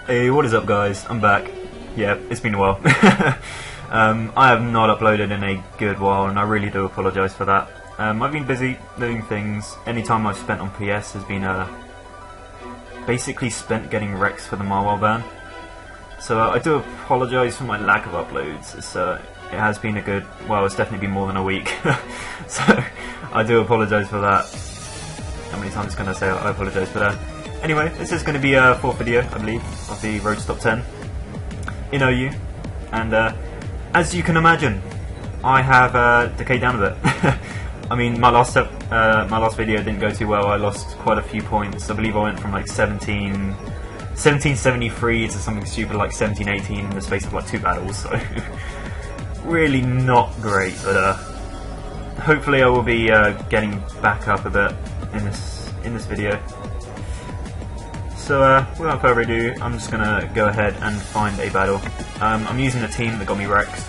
Hey, what is up guys? I'm back. Yeah, it's been a while. I have not uploaded in a good while and I really do apologise for that. I've been busy doing things. Any time I've spent on PS has been basically spent getting wrecks for the Marwell ban. So I do apologise for my lack of uploads. It has been a good, well, it's definitely been more than a week. So I do apologise for that. How many times can I say I apologise for that? Anyway, this is going to be a fourth video, I believe, of the Road to Top 10 in OU. And as you can imagine, I have Decay down a bit. I mean, my last video didn't go too well. I lost quite a few points. I believe I went from like 1773 to something stupid like 1718 in the space of like 2 battles. So really not great. But hopefully I will be getting back up a bit in this video. So without further ado, I'm just gonna go ahead and find a battle. I'm using a team that got me wrecked.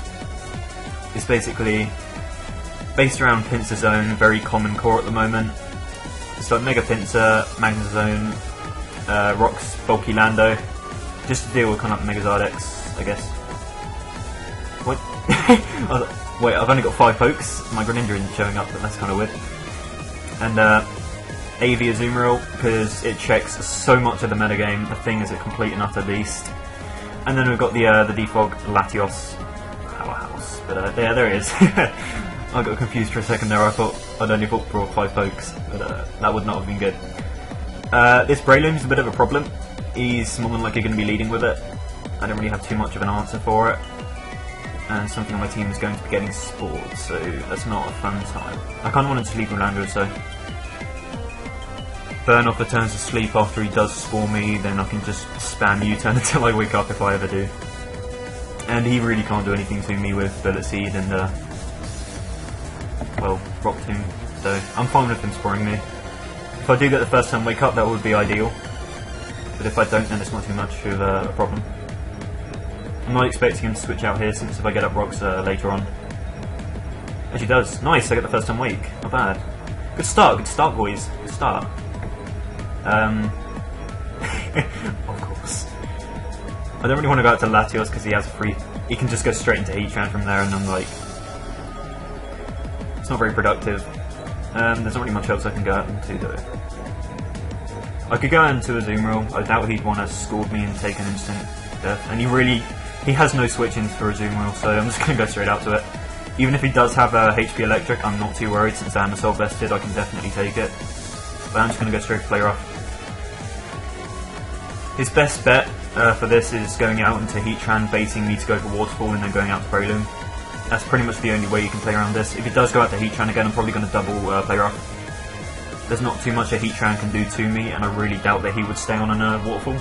It's basically based around Pincer Zone, very common core at the moment. It's like Mega Pincer, Magna Zone, Rocks, Bulky Lando, just to deal with kind of like Mega Zardex, I guess. What? Wait, I've only got 5 pokes. My Greninja isn't showing up, but that's kind of weird. And AV Azumarill, because it checks so much of the metagame. The thing is a complete and utter beast. And then we've got the defog Latios powerhouse. But yeah, there it is. I got confused for a second there. I'd only brought 5 pokes, but that would not have been good. This Breloom's a bit of a problem. He's more than likely going to be leading with it. I don't really have too much of an answer for it. And something on my team is going to be getting spored, so that's not a fun time. I kind of wanted to leave Rolando, so Burn off returns to sleep after he does spore me, then I can just spam U-turn until I wake up if I ever do. And he really can't do anything to me with Bullet Seed and, well, Rock Tomb, so I'm fine with him sporing me. If I do get the first time wake up, that would be ideal. But if I don't, then it's not too much of a problem. I'm not expecting him to switch out here, since if I get up rocks later on. As he does. Nice, I get the first time wake. Not bad. Good start, boys. Good start. Of course. I don't really want to go out to Latios because he has a free. He can just go straight into Heatran from there, and I'm like, it's not very productive. There's not really much else I can go out into though. I could go into Azumarill. I doubt he'd want to scald me and take an instant death, and he has no switch-ins for Azumarill, so I'm just going to go straight out to it. Even if he does have a HP Electric, I'm not too worried since I am assault vested. I can definitely take it. But I'm just going to go straight for Play Rough. His best bet for this is going out into Heatran, baiting me to go for Waterfall, and then going out to Breloom. That's pretty much the only way you can play around this. If he does go out to Heatran again, I'm probably going to double Play Rough. There's not too much a Heatran can do to me, and I really doubt that he would stay on a Waterfall.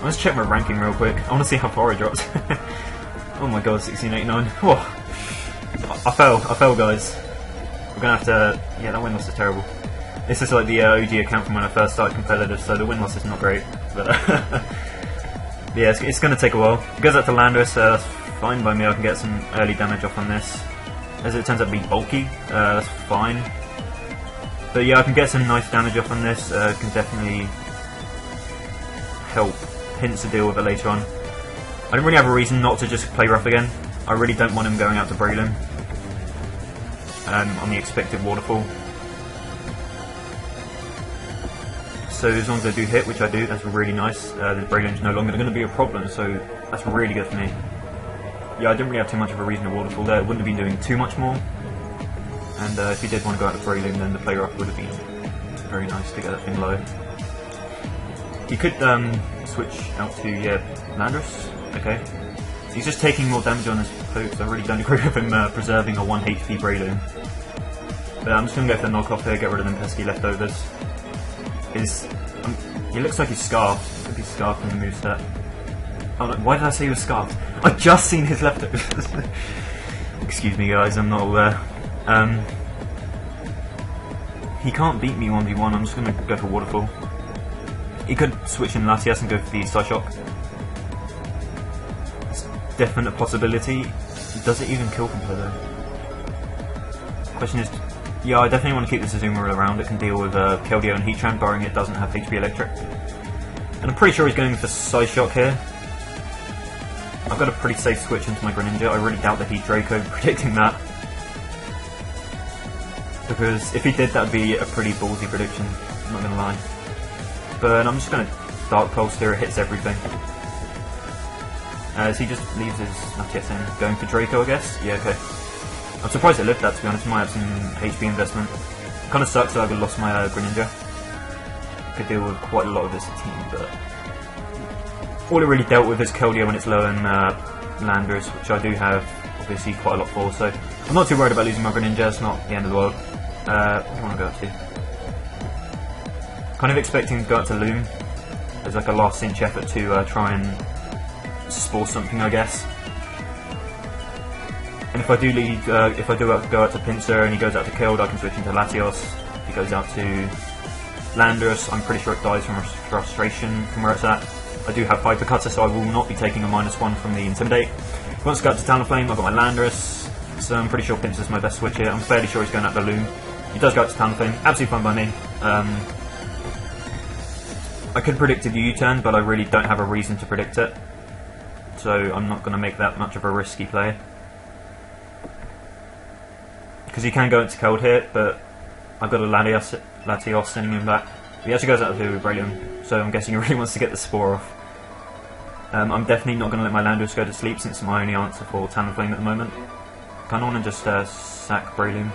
Let's check my ranking real quick. I want to see how far I dropped. Oh my god, 1689. Whoa. I fell guys. We're going to have to... yeah, that win-loss is terrible. This is like the OG account from when I first started competitive, so the win-loss is not great. But yeah, it's going to take a while. It goes out to Landorus, that's fine by me. I can get some early damage off on this. As it turns out to be bulky, that's fine. But yeah, I can get some nice damage off on this. Can definitely help Hints to deal with it later on. I don't really have a reason not to just play rough again. I really don't want him going out to Breloom on the expected waterfall. So as long as I do hit, which I do, that's really nice. The Breloom's no longer going to be a problem, so that's really good for me. Yeah, I didn't really have too much of a reason to waterfall there. It wouldn't have been doing too much more. And if he did want to go out to Breloom, then the play rough would have been very nice to get that thing low. He could switch out to, yeah, Landorus. Okay. He's just taking more damage on his pokes. I really don't agree with him preserving a 1 HP Breloom. But I'm just going to go for the knockoff here, get rid of them pesky leftovers. He looks like he's scarfed. Could be scarfed in the moveset. Oh, no, why did I say he was scarfed? I've just seen his leftovers. Excuse me guys, I'm not aware. He can't beat me 1v1, I'm just going to go for Waterfall. He could switch in Latias and go for the Psyshock. It's a definite possibility. Does it even kill Complo though? Question is, yeah, I definitely want to keep this Azumarill around. It can deal with Keldeo and Heatran, barring it doesn't have HP Electric. And I'm pretty sure he's going for Side Shock here. I've got a pretty safe switch into my Greninja. I really doubt that he'd Draco predicting that. Because if he did, that would be a pretty ballsy prediction, I'm not going to lie. But I'm just going to Dark Pulse here, it hits everything. As he just leaves his Latios in, going for Draco, I guess? Yeah, okay. I'm surprised it lived that, to be honest. Might have some HP investment. Kind of sucks that I lost my Greninja. Could deal with quite a lot of this team, but all it really dealt with is Keldeo when it's low and Landorus, which I do have obviously quite a lot for, so I'm not too worried about losing my Greninja. It's not the end of the world. What do I want to go up to? Kind of expecting to go up to Loom as like a last inch effort to try and spore something, I guess. And if I do go out to Pinsir and he goes out to Killed, I can switch into Latios. If he goes out to Landorus, I'm pretty sure it dies from frustration from where it's at. I do have Hyper Cutter, so I will not be taking a -1 from the Intimidate. If he wants to go out to Talonflame, I've got my Landorus, so I'm pretty sure Pinsir's my best switch here. I'm fairly sure he's going out to Loom. He does go out to Talonflame, absolutely fine by me. I could predict a U-turn, but I really don't have a reason to predict it, so I'm not going to make that much of a risky play. Because he can go into Cold here, but I've got a Latios sending him back. He actually goes out to Braylon, so I'm guessing he really wants to get the Spore off. I'm definitely not going to let my Landorus go to sleep since it's my only answer for Talonflame at the moment. Kind of want to just sack Braylon.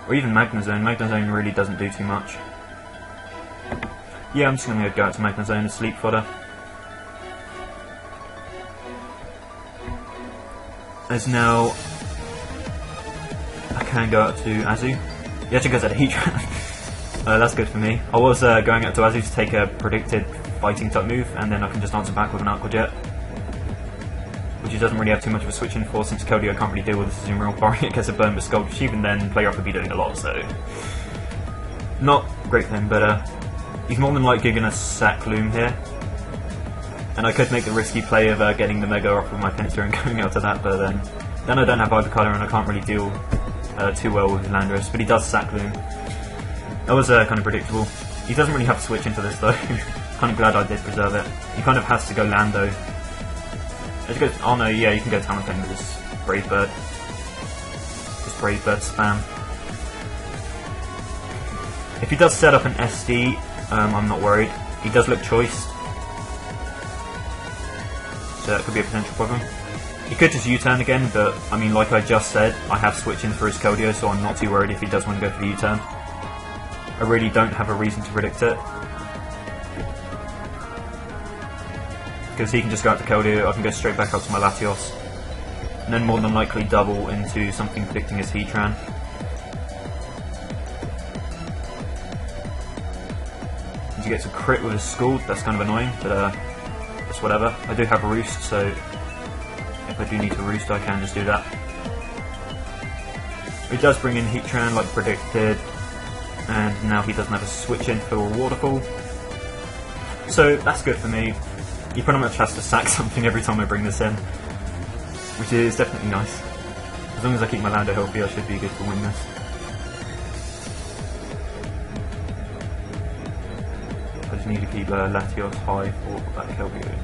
Or even Magnezone. Magnezone really doesn't do too much. Yeah, I'm just going to go out to Magnezone and Sleep Fodder. As now, I can go out to Azu. He actually goes out to Heatran. That's good for me. I was going out to Azu to take a predicted fighting type move, and then I can just answer back with an Aqua Jet, which he doesn't really have too much of a switch in for, since Keldeo can't really deal with this Zoom Real, barring it gets a burn with Scald, which even then Player Off would be doing a lot, so not great for him, but he's more than likely going to sack Loom here. And I could make the risky play of getting the Mega off with my Pinsir and going out to that, but then I don't have Hypercolor and I can't really deal too well with Landorus, but he does sack Loom. That was kind of predictable. He doesn't really have to switch into this though. Kind of glad I did preserve it. He kind of has to go Lando. Oh no, yeah, you can go Talonflame with this Brave Bird. This Brave Bird spam. If he does set up an SD, I'm not worried. He does look choiced, so that could be a potential problem. He could just U-turn again, but I mean, like I just said, I have switched in for his Keldeo, so I'm not too worried if he does want to go for the U-turn. I really don't have a reason to predict it, because he can just go out to Keldeo, I can go straight back up to my Latios, and then more than likely double into something predicting his Heatran. He gets a crit with his Scald, that's kind of annoying, but just whatever. I do have a Roost, so if I do need to Roost I can just do that. He does bring in Heatran like predicted, and now he doesn't have a switch in for a Waterfall, so that's good for me. He pretty much has to sack something every time I bring this in, which is definitely nice. As long as I keep my Lando healthy, I should be good to win this. I just need to keep Latios high for that Keldeo,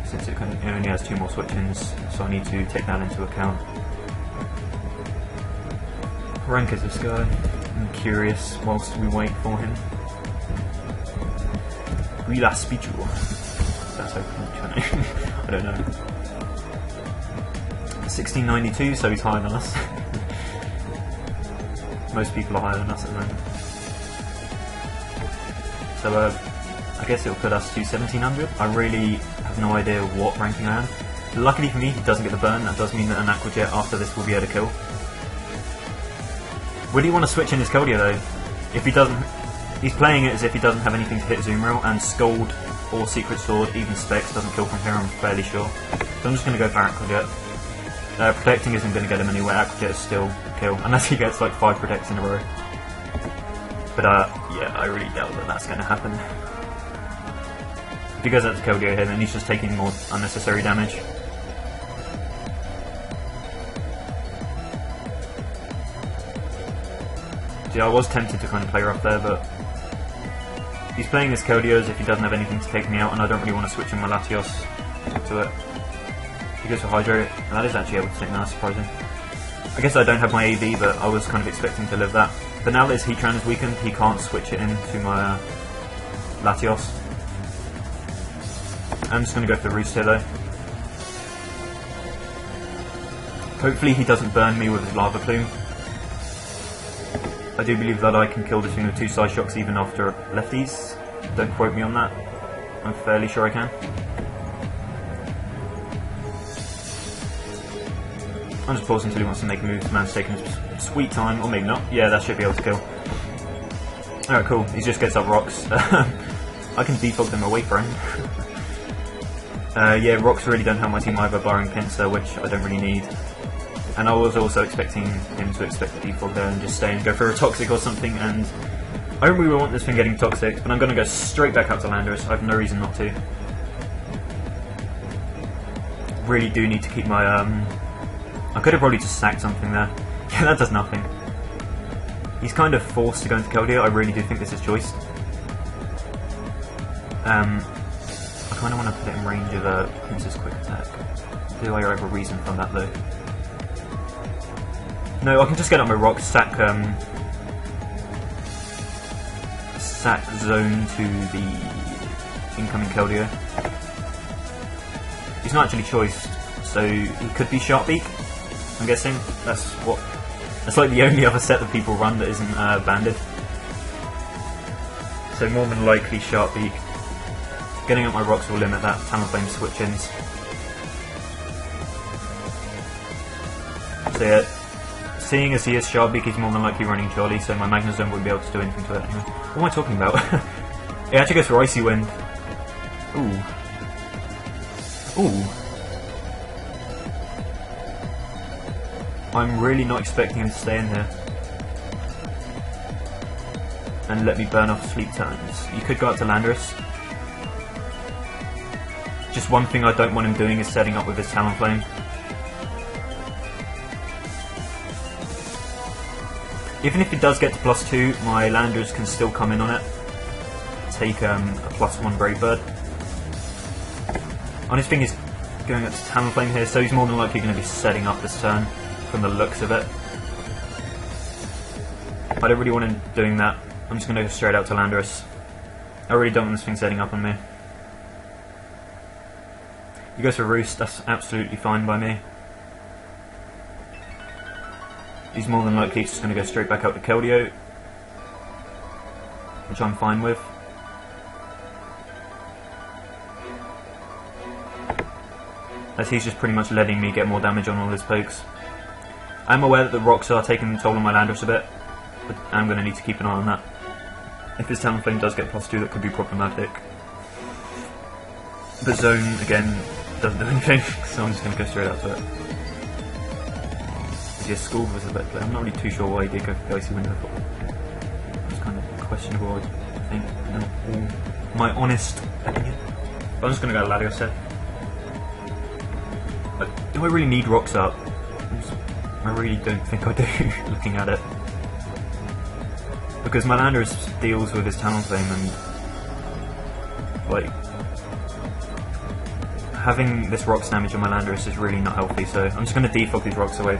since it only has 2 more switch-ins, so I need to take that into account. Rank is this guy? I'm curious whilst we wait for him. Relax Pichu. That's hopefully I don't know. 1692, so he's higher than us. Most people are higher than us at the moment. So I guess it'll put us to 1700. I really have no idea what ranking I am. Luckily for me, he doesn't get the burn. That does mean that an Aqua Jet after this will be able to kill. Would he want to switch in his Keldeo though? If he doesn't, he's playing it as if he doesn't have anything to hit Zoom Rail, and Scald or Secret Sword, even Specs, doesn't kill from here, I'm fairly sure. So I'm just going to go for Aqua Jet. Protecting isn't going to get him anywhere. Aqua Jet is still kill, unless he gets like 5 Protects in a row. But yeah, I really doubt that that's going to happen. If he goes out to Keldeo here, then he's just taking more unnecessary damage. Yeah, I was tempted to kind of play her up there, but He's playing his Keldeo as if he doesn't have anything to take me out, and I don't really want to switch in my Latios to it. He goes for Hydro, and that is actually able to take me, that's surprising. I guess I don't have my AV, but I was kind of expecting to live that. But now that his Heatran is weakened, he can't switch it into my Latios. I'm just going to go for Roost here though. Hopefully he doesn't burn me with his Lava Plume. I do believe that I can kill this thing with 2 side shocks even after lefties. Don't quote me on that. I'm fairly sure I can. I'm just pausing until he wants to make a move. Man's taking his sweet time, or maybe not. Yeah, that should be able to kill. Alright, cool. He just gets up rocks. I can defog them away from him. Yeah, rocks really don't help my team either, barring Pinsir, which I don't really need. And I was also expecting him to expect the defog there and just stay and go for a Toxic or something, and I don't really want this thing getting Toxic, but I'm going to go straight back out to Landorus. I have no reason not to. Really do need to keep my... I could have probably just sacked something there. Yeah, that does nothing. He's kind of forced to go into Keldeo. I really do think this is choice. I kind of want to put it in range of Prince's quick attack. Do I have a reason for that though? No, I can just get up my rocks, sack zone to the incoming Keldeo. He's not actually choiced, so he could be Sharp Beak, I'm guessing. That's like the only other set that people run that isn't banded. So more than likely Sharp Beak. Getting up my rocks will limit that Talonflame switch-ins. So yeah, seeing as he is Sharp Beak, he's more than likely running Charlie, so my Magnezone wouldn't be able to do anything to it. What am I talking about? It actually goes for Icy Wind. Ooh. Ooh. I'm really not expecting him to stay in here and let me burn off sleep turns. You could go up to Landorus. Just one thing I don't want him doing is setting up with his Talonflame. Even if he does get to +2, my Landorus can still come in on it. Take a +1 Brave Bird. Honest thing is going up to Talonflame here, so he's more than likely going to be setting up this turn from the looks of it. I don't really want him doing that. I'm just going to go straight out to Landorus. I really don't want this thing setting up on me. He goes for Roost, that's absolutely fine by me. He's more than likely just going to go straight back out to Keldeo, which I'm fine with. As he's just pretty much letting me get more damage on all his pokes. I'm aware that the rocks are taking the toll on my Landorus a bit, but I'm going to need to keep an eye on that. If his Talonflame does get +2, that could be problematic. But Zone, again, doesn't do anything, so I'm just going to go straight out to it. Yes, Scald was a better player. I'm not really too sure why he did go for the Icy Wind. It's kind of questionable, I think, in my honest opinion. But I'm just going to go Latios here. Do I really need rocks up? I really don't think I do, looking at it. Because my Landorus deals with his Talonflame and, like, having this rocks damage on my Landorus is really not healthy, so I'm just going to defog these rocks away.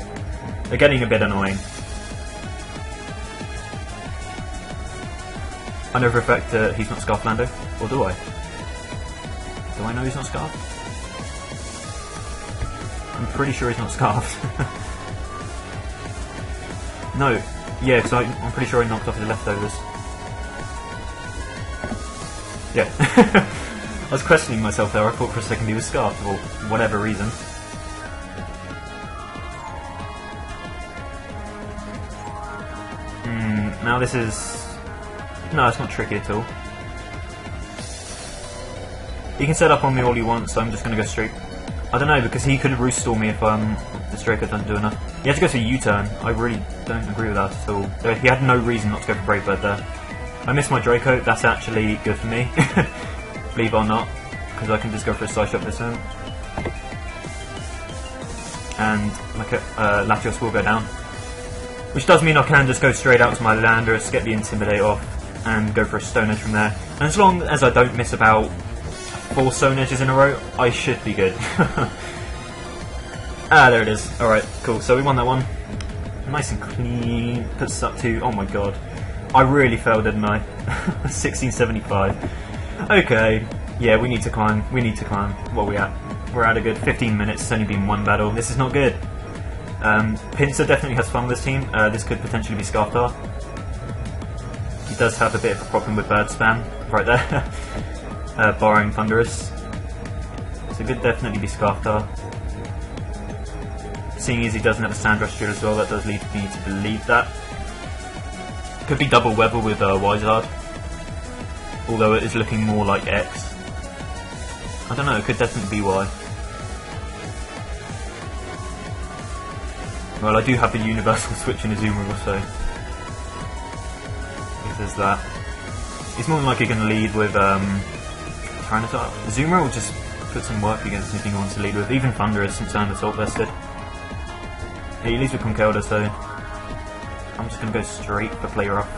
They're getting a bit annoying. I know for a fact that he's not Scarf Lando, or do I? Do I know he's not Scarfed? I'm pretty sure he's not Scarfed. No, yeah, because I'm pretty sure I knocked off his leftovers. Yeah. I was questioning myself there, I thought for a second he was Scarfed for whatever reason. Now this is... No, it's not tricky at all. He can set up on me all he wants, so I'm just going to go straight... I don't know, because he could Roost Stall me if the Draco doesn't do enough. He has to go for U-turn. I really don't agree with that at all. He had no reason not to go for Brave Bird there. I missed my Draco, that's actually good for me. Believe it or not, because I can just go for a side shot this turn. And Latios will go down. Which does mean I can just go straight out to my Landorus, get the Intimidate off, and go for a Stone Edge from there. And as long as I don't miss about 4 Stone Edges in a row, I should be good. Ah, there it is. Alright, cool. So we won that one. Nice and clean. Puts us up to... Oh my god. I really failed, didn't I? 1675. Okay. Yeah, we need to climb. We need to climb. What are we at? We're at a good 15 minutes. It's only been 1 battle. This is not good. Pincer definitely has fun with this team. This could potentially be Scarftar. He does have a bit of a problem with bird spam right there. Barring Thunderous. So it could definitely be Scarftar. Seeing as he doesn't have a Sand Rush Drill as well, that does lead me to believe that. Could be double Weather with Wizard. Although it is looking more like X. I don't know, it could definitely be Y. Well, I do have the Universal Switch in Azumarill, so... if there's that. He's more than likely going to lead with Tyranitar. Azumarill will just put some work against anything he wants to lead with. Even Thunderous, since I'm Assault Vested. He leads with Conkeldurr, so I'm just going to go straight for Play Rough.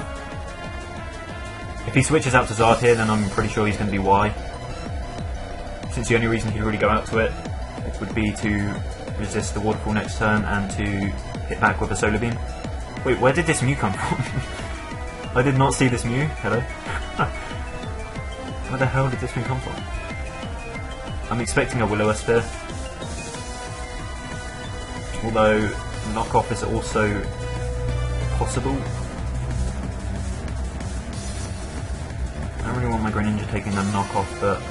If he switches out to Zard here, then I'm pretty sure he's going to be Y. Since the only reason he'd really go out to it would be to resist the Waterfall next turn and to hit back with a Solar Beam. Wait, where did this Mew come from? I did not see this Mew. Hello? Where the hell did this Mew come from? I'm expecting a Will-O-Wisp here. Although knockoff is also possible. I don't really want my Greninja taking a knockoff, but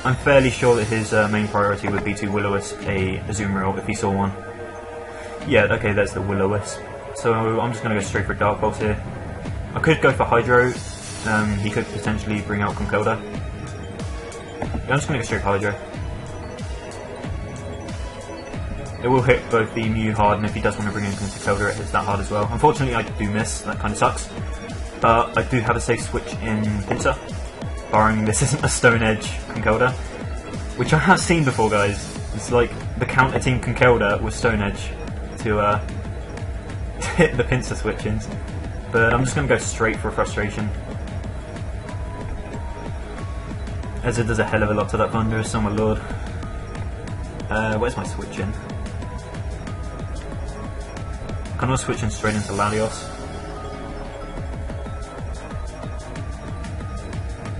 I'm fairly sure that his main priority would be to Will-O-Wisp a Azumarill if he saw one. Yeah, okay, there's the Will-O-Wisp. So I'm just going to go straight for Dark Pulse here. I could go for Hydro. He could potentially bring out Conkeldurr. Yeah, I'm just going to go straight for Hydro. It will hit both the Mew hard, and if he does want to bring in Conkeldurr, it hits that hard as well. Unfortunately, I do miss. That kind of sucks. But I do have a safe switch in Pinsir, barring this isn't a Stone Edge Conkeldurr, which I have seen before, guys. It's like the counter team Conkeldurr with Stone Edge to hit the Pinsir switch-ins. But I'm just going to go straight for a Frustration, as it does a hell of a lot to that Thunderous, oh my lord. Where's my switch-in? I can also switch in straight into Latios.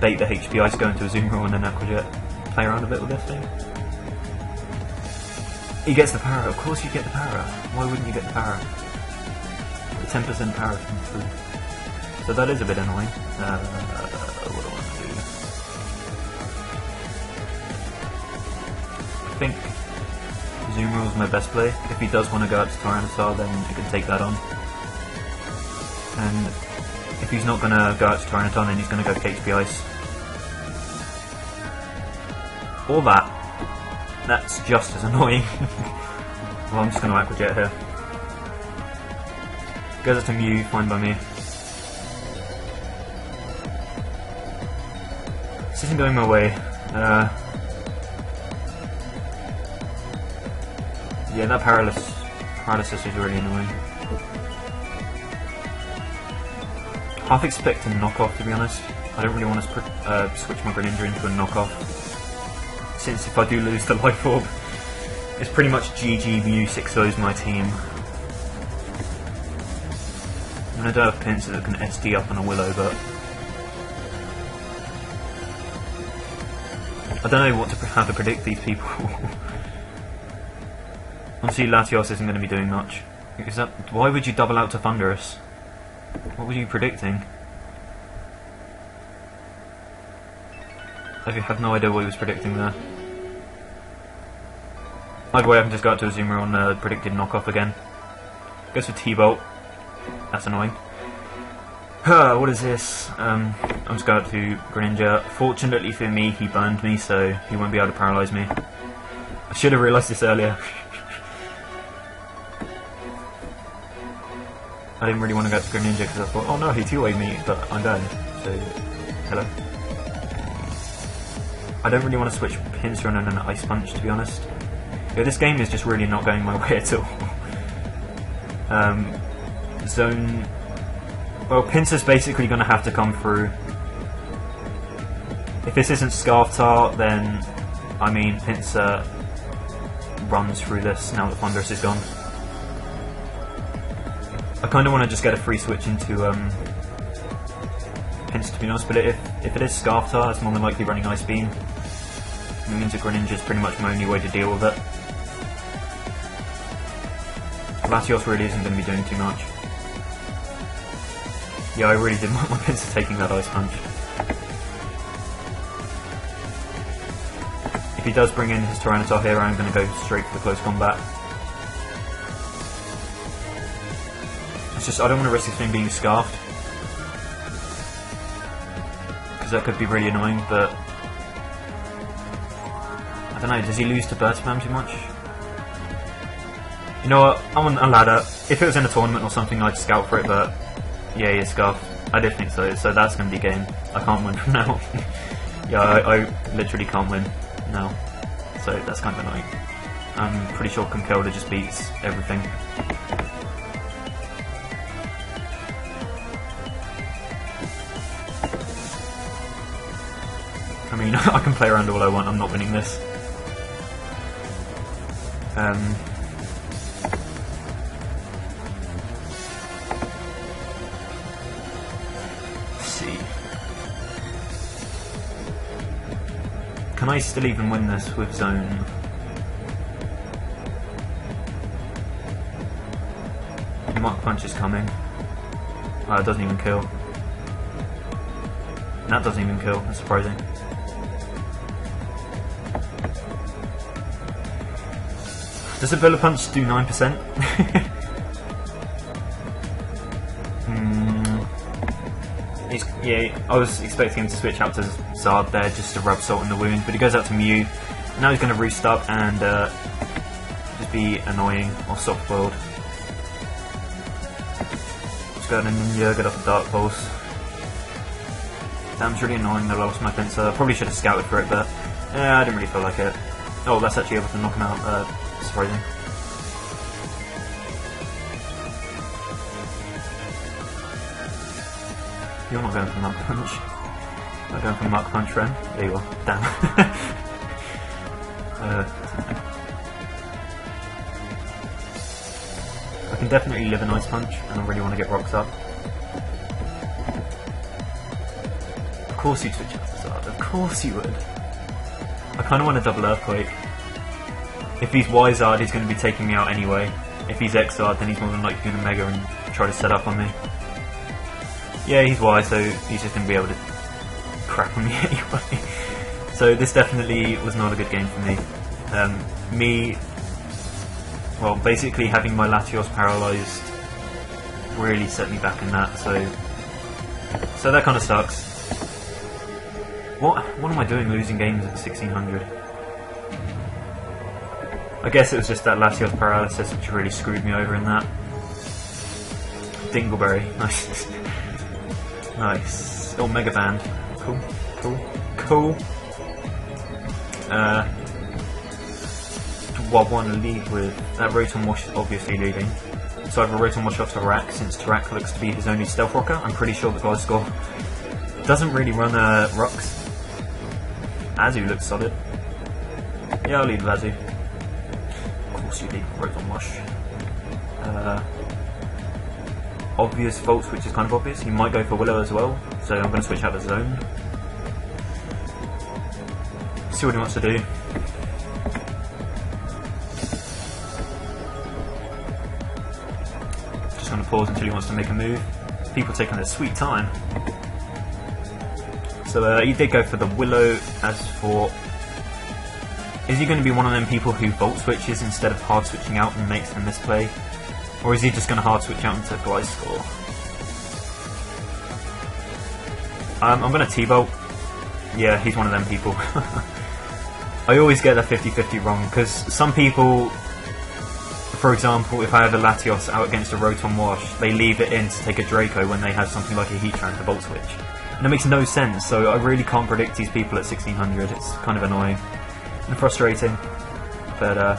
Bait the HP Ice, go into Azumarill and then Aqua Jet. Play around a bit with this thing. He gets the Para, of course you get the Para. Why wouldn't you get the Para? The 10% Para comes through. So that is a bit annoying. What do I want to do? I think Azumarill is my best play. If he does want to go out to Tyranitar, then I can take that on. And if he's not going to go out to Tyranitar, then he's going to go to HP Ice. Or that. That's just as annoying. Well, I'm just going to Aqua Jet here. Goes up to Mew, fine by me. This isn't going my way. Yeah, that paralysis is really annoying. Half expect a knockoff, to be honest. I don't really want to switch my Greninja into a knockoff, since if I do lose the Life Orb, it's pretty much GG Mew 6-0's my team. I mean, I do have Pinsir that can SD up on a Willow, but I don't know how to predict these people. Obviously Latios isn't going to be doing much. Why would you double out to Thunderous? What were you predicting? I have no idea what he was predicting there. Either way, I can just go out to Azumarill on predicted knockoff again. Goes for T-Bolt. That's annoying. What is this? I'm just going out to Greninja. Fortunately for me, he burned me, so he won't be able to paralyse me. I should have realised this earlier. I didn't really want to go to Greninja because I thought, oh no, he 2-wayed me, but I'm dead. So, hello. I don't really want to switch Pinsir and an Ice Punch, to be honest. Yeah, this game is just really not going my way at all. Zone... Well, Pinsir's basically going to have to come through. If this isn't Scarftar, then, I mean, Pinsir runs through this now that Thunderous is gone. I kind of want to just get a free switch into Pinsir, to be honest, but if it is Scarftar, it's more than likely running Ice Beam. It means a Greninja is pretty much my only way to deal with it. Latios really isn't going to be doing too much. Yeah, I really did want my Pinsir taking that Ice Punch. If he does bring in his Tyranitar here, I'm going to go straight for the close combat. It's just, I don't want to risk this thing being scarfed. Because that could be really annoying, but... I don't know, does he lose to Burst Spam too much? You know what, I want a ladder. If it was in a tournament or something, I'd scout for it, but... Yeah, he is scarfed. I did think so, so that's going to be game. I can't win from now. Yeah, I literally can't win now. So that's kind of annoying. I'm pretty sure Conkeldurr just beats everything. I mean, I can play around all I want, I'm not winning this. Let's see. Can I still even win this with Zone? Mach Punch is coming. Oh, it doesn't even kill. That doesn't even kill, that's surprising. Does a Bullet Punch do 9%? Yeah, I was expecting him to switch out to Zard there just to rub salt in the wound, but he goes out to Mew. Now he's going to roost up and just be annoying or soft boiled. Just go to Ninja, get off the Dark Pulse. That was really annoying that I lost my Pinsir. I probably should have scouted for it, but I didn't really feel like it. Oh, that's actually able to knock him out. Surprising. You're not going for Mach Punch. Not going for Mach Punch, Ren. There you are. Damn. I can definitely live an Ice Punch, and I really want to get rocks up. Of course you'd switch out to Zard. Of course you would. I kind of want a double Earthquake. If he's Y-Zard, he's going to be taking me out anyway. If he's X-Zard, then he's more than likely going to Mega and try to set up on me. Yeah, he's Y, so he's just going to be able to crap on me anyway. So this definitely was not a good game for me. Well, basically having my Latios paralysed really set me back in that, so that kind of sucks. What am I doing losing games at 1600? I guess it was just that Latios paralysis which really screwed me over in that. Dingleberry, nice. Nice. Oh, Mega Band. Cool, cool, cool. What I want to lead with, that Rotom Wash is obviously leading. So I have a Rotom Wash off Tarak, since Tarak looks to be his only Stealth Rocker. I'm pretty sure the Gliscor doesn't really run rocks. Azu looks solid. Yeah, I'll lead with Azu. Of course you lead with Rotom Wash. Obvious Volt Switch is kind of obvious. He might go for Willow as well, so I'm going to switch out the Zone. See what he wants to do. Just going to pause until he wants to make a move. People taking their sweet time. So he did go for the Willow. As for... Is he going to be one of them people who Volt Switches instead of hard switching out and makes them misplay? Or is he just going to hard switch out into Gliscor? I'm going to T-Bolt. Yeah, he's one of them people. I always get that 50-50 wrong, because some people, for example, if I have a Latios out against a Rotom Wash, they leave it in to take a Draco when they have something like a Heatran to Volt Switch. And it makes no sense, so I really can't predict these people at 1600. It's kind of annoying and frustrating, but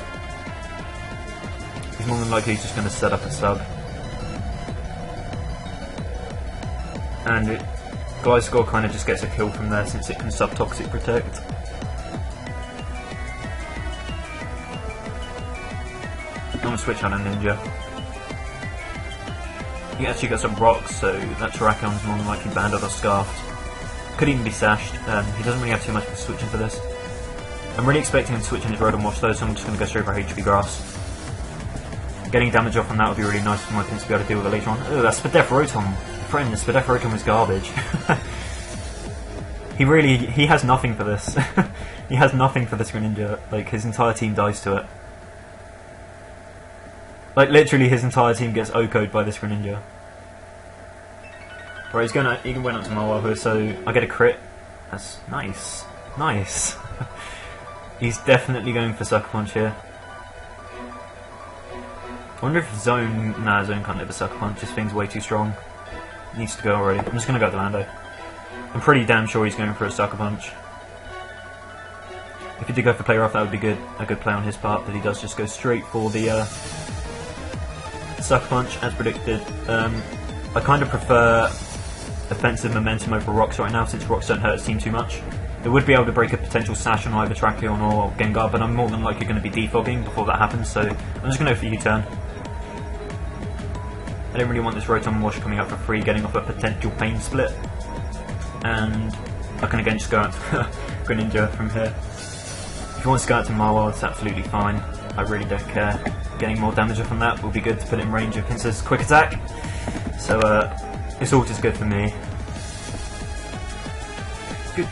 he's more than likely just going to set up a sub. and Gliscor kind of just gets a kill from there since it can sub-toxic protect. I'm going to switch out a Ninja. He actually got some rocks, so that Terracon's more than likely banded or scarfed. Could even be sashed. He doesn't really have too much for switching for this. I'm really expecting him to switch in his Rotom Wash though, so I'm just going to go straight for HP Grass. Getting damage off on that would be really nice for my Pins to be able to deal with it later on. Oh, that's Spadef Rotom. Friend, the Spadef Rotom was garbage. He has nothing for this. He has nothing for this Greninja. Like, his entire team dies to it. Like, literally his entire team gets OHKO'd by this Greninja. Right, he went up to Marwell here, so I get a crit. That's nice. Nice. He's definitely going for Sucker Punch here. I wonder if Zone... Nah, Zone can't live a Sucker Punch. This thing's way too strong. Needs to go already. I'm just going to go to Lando. I'm pretty damn sure he's going for a Sucker Punch. If he did go for Play Rough, that would be good. A good play on his part, but he does just go straight for the Sucker Punch, as predicted. I kind of prefer offensive momentum over Rocks right now, since Rocks don't hurt his team too much. It would be able to break a potential Sash on either Tracheon or Gengar, but I'm more than likely going to be defogging before that happens, so I'm just going to go for U-turn. I don't really want this Rotom Wash coming up for free, getting off a potential Pain Split. And I can again just go out to Greninja from here. If he wants to go out to Marwell, it's absolutely fine. I really don't care. Getting more damage from that will be good to put it in range of Pinsir's Quick Attack. So it's all just good for me. Good.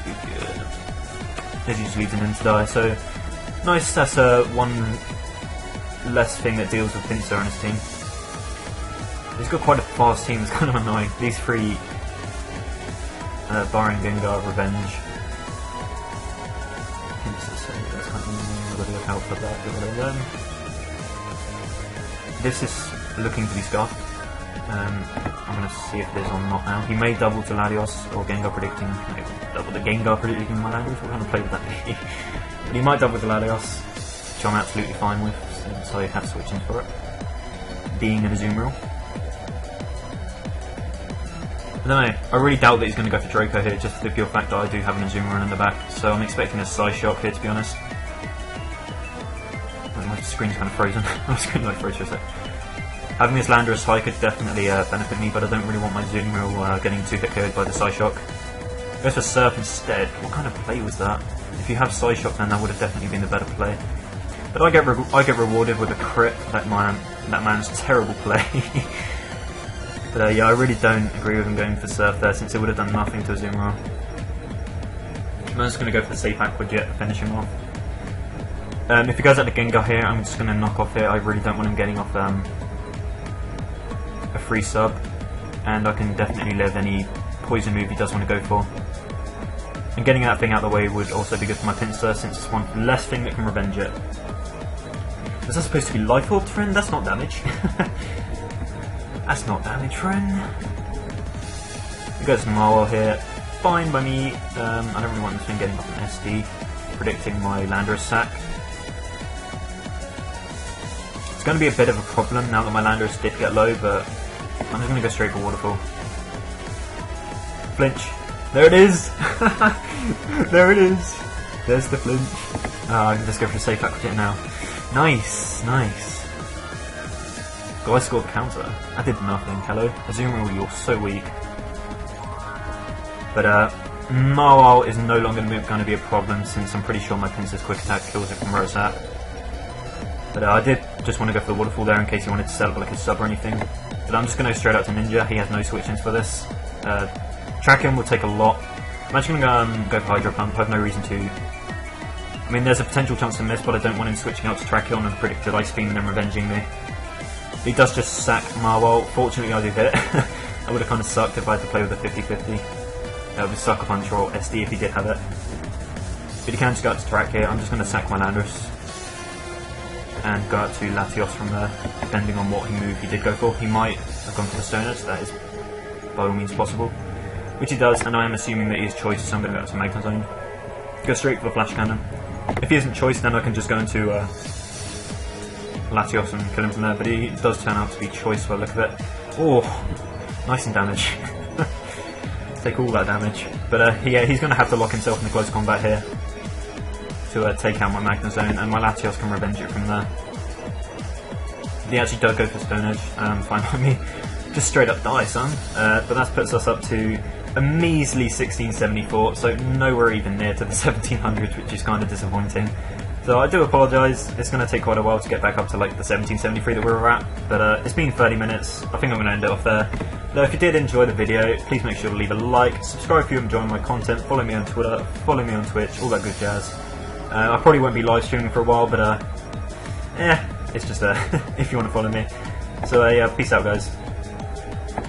As he just leaves him to die, so nice, that's one less thing that deals with Pinsir on his team. He's got quite a fast team, it's kind of annoying. These three, barring Gengar, Revenge. That's kind of, I've got to look out for that. This is looking to be scarfed. I'm going to see if it is or not now. He may double to Latios or Gengar predicting. No, double to Gengar predicting my Latios. What kind of play would that be? But he might double to Latios, which I'm absolutely fine with since I have switched in for it. Being an Azumarill. I don't know, I really doubt that he's going to go for Draco here, just for the pure fact that I do have an Azumarill in the back, so I'm expecting a Psyshock here, to be honest. Oh, my screen's kind of frozen. My screen like froze for a sec. Having this Landorus high could definitely benefit me, but I don't really want my Azumarill getting 2-hit KO'd by the Psyshock. Goes for Surf instead. What kind of play was that? If you have Psyshock, then that would have definitely been the better play. But I get rewarded with a crit for that man's terrible play. But yeah, I really don't agree with him going for Surf there, since it would have done nothing to Azumarill. I'm just going to go for the safe Aqua Jet to finish him off. If he goes out to Gengar here, I'm just going to knock off here. I really don't want him getting off a free sub, and I can definitely live any poison move he does want to go for. And getting that thing out of the way would also be good for my Pinsir, since it's one less thing that can revenge it. Was that supposed to be Life Orb, friend? That's not damage. That's not damage, friend. We got some Marwell here. Fine by me. I don't really want this thing getting off an SD, predicting my Landorus sack. It's going to be a bit of a problem now that my Landorus did get low, but I'm just going to go straight for Waterfall. Flinch. There it is! There it is! There's the flinch. I can just go for a safe Aqua Jet now. Nice, nice. I scored the counter. I did nothing. Hello? Azumarill, you're so weak. But Marwell is no longer going to be a problem, since I'm pretty sure my Pinsir's Quick Attack kills it from Rosat. But I did just want to go for the Waterfall there in case he wanted to set up like a sub or anything. But I'm just going to go straight out to Ninja. He has no switch-ins for this. Tracking will take a lot. I'm actually going to go for Hydro Pump. I have no reason to. I mean, there's a potential chance to miss, but I don't want him switching out to Tracheon and predicted Ice Beam and then revenging me. He does just sack Marwell. Fortunately, I do hit. That would have kind of sucked if I had to play with a 50-50. With Sucker Punch or SD if he did have it. But he can just go out to Track here. I'm just going to sack my Landorus and go out to Latios from there, depending on what move he did go for. He might have gone for the Stone Edge. That is by all means possible. Which he does, and I am assuming that he is choice, so I'm going to go out to Magma Zone. Go straight for the Flash Cannon. If he isn't choice, then I can just go into Latios and kill him from there, but he does turn out to be choice by the look of it. Oh, nice and damage. take all that damage. But yeah, he's going to have to lock himself in the close combat here to take out my Magnezone, and my Latios can revenge it from there. He actually does go for Stone Edge, fine by me. Just straight up die, son. But that puts us up to a measly 1674, so nowhere even near to the 1700s, which is kind of disappointing. So I do apologise, it's going to take quite a while to get back up to like the 1773 that we were at, but it's been 30 minutes, I think I'm going to end it off there. Now if you did enjoy the video, please make sure to leave a like, subscribe if you enjoy my content, follow me on Twitter, follow me on Twitch, all that good jazz. I probably won't be live streaming for a while, but it's just there if you want to follow me. So yeah, peace out guys.